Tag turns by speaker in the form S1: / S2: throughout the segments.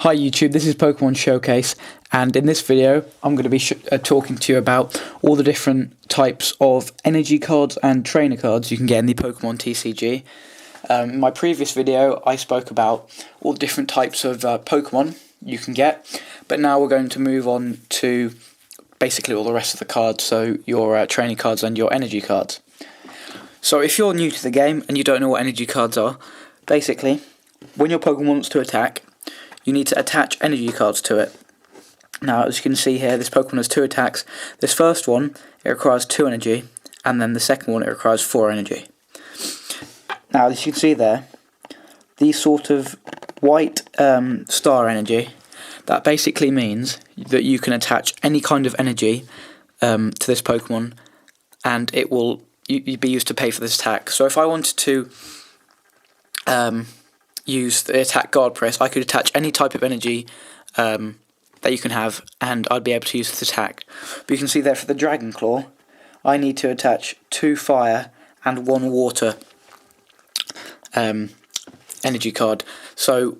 S1: Hi YouTube, this is Pokemon Showcase, and in this video I'm going to be talking to you about all the different types of energy cards and trainer cards you can get in the Pokemon TCG. In my previous video I spoke about all the different types of Pokemon you can get, but now we're going to move on to basically all the rest of the cards, so your training cards and your energy cards. So if you're new to the game and you don't know what energy cards are, basically when your Pokemon wants to attack, you need to attach energy cards to it. Now, as you can see here, this Pokemon has 2 attacks. This first one, it requires 2 energy, and then the second one, it requires 4 energy. Now, as you can see there, these sort of white star energy, that basically means that you can attach any kind of energy to this Pokemon, and it will be used to pay for this attack. So if I wanted to use the attack guard press, I could attach any type of energy that you can have, and I'd be able to use this attack. But you can see there for the Dragon Claw, I need to attach 2 fire and 1 water energy card. So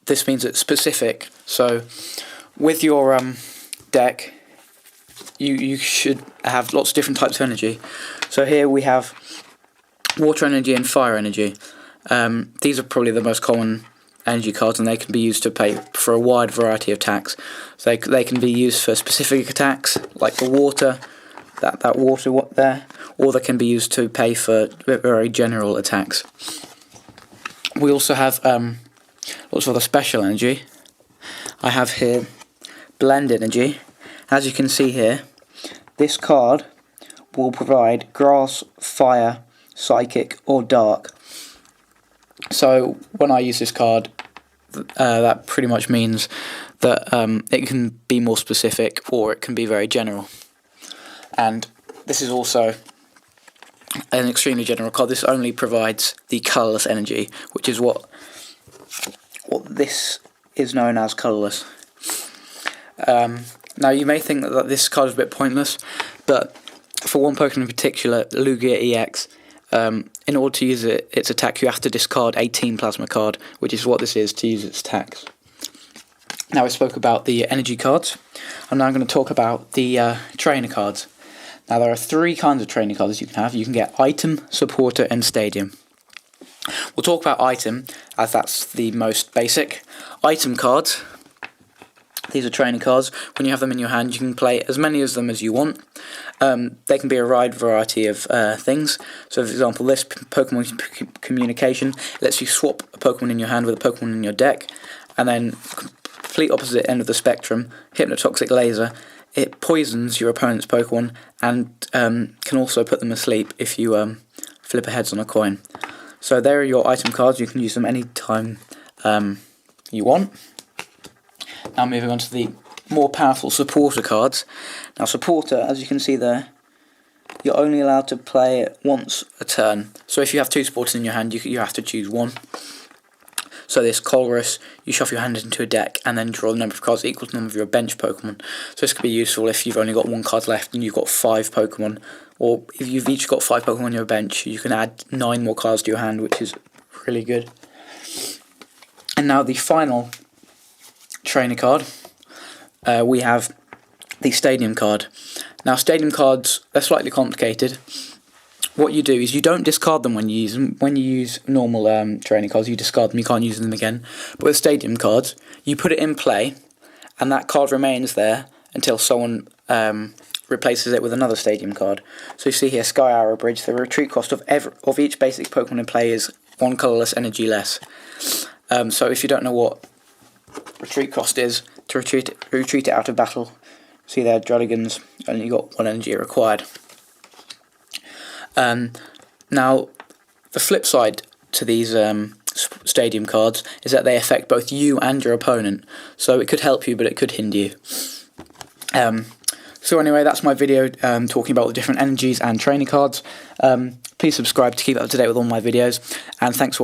S1: this means it's specific. So with your deck, you should have lots of different types of energy. So here we have water energy and fire energy. These are probably the most common energy cards, and they can be used to pay for a wide variety of attacks. So they can be used for specific attacks, like the water, that water there, or they can be used to pay for very general attacks. We also have lots of other special energy. I have here Blend Energy. As you can see here, this card will provide Grass, Fire, Psychic, or Dark. So when I use this card, that pretty much means that it can be more specific, or it can be very general. And this is also an extremely general card. This only provides the colourless energy, which is what this is known as, colourless. Now you may think that this card is a bit pointless, but for one Pokemon in particular, Lugia EX, in order to use its attack, you have to discard a Team Plasma card, which is what this is to use its attacks. Now I spoke about the energy cards, and now I'm going to talk about the trainer cards. Now there are 3 kinds of trainer cards you can have. You can get Item, Supporter, and Stadium. We'll talk about Item, as that's the most basic. Item cards, these are training cards. When you have them in your hand, you can play as many of them as you want. They can be a wide variety of things. So, for example, this Pokemon Communication lets you swap a Pokemon in your hand with a Pokemon in your deck, and then complete opposite end of the spectrum, Hypnotoxic Laser. It poisons your opponent's Pokemon and can also put them asleep if you flip a heads on a coin. So there are your item cards. You can use them anytime you want. Now moving on to the more powerful supporter cards. Now supporter, as you can see there, you're only allowed to play it once a turn. So if you have 2 supporters in your hand, you have to choose one. So this Colress, you shuffle your hand into a deck and then draw the number of cards equal to the number of your bench Pokemon. So this could be useful if you've only got 1 card left and you've got 5 Pokemon, or if you've each got 5 Pokemon on your bench, you can add 9 more cards to your hand, which is really good. And now the final trainer card, we have the Stadium card. Now Stadium cards are slightly complicated. What you do is you don't discard them when you use them. When you use normal training cards, you discard them, you can't use them again. But with Stadium cards, you put it in play, and that card remains there until someone replaces it with another Stadium card. So you see here, Sky Arrow Bridge, the retreat cost of each basic Pokemon in play is 1 colourless energy less. So if you don't know what retreat cost is, to retreat it out of battle, see there, Druddigans only got 1 energy required. Now the flip side to these Stadium cards is that they affect both you and your opponent, so it could help you but it could hinder you. So anyway, that's my video talking about all the different energies and training cards. Please subscribe to keep up to date with all my videos, and thanks for watching.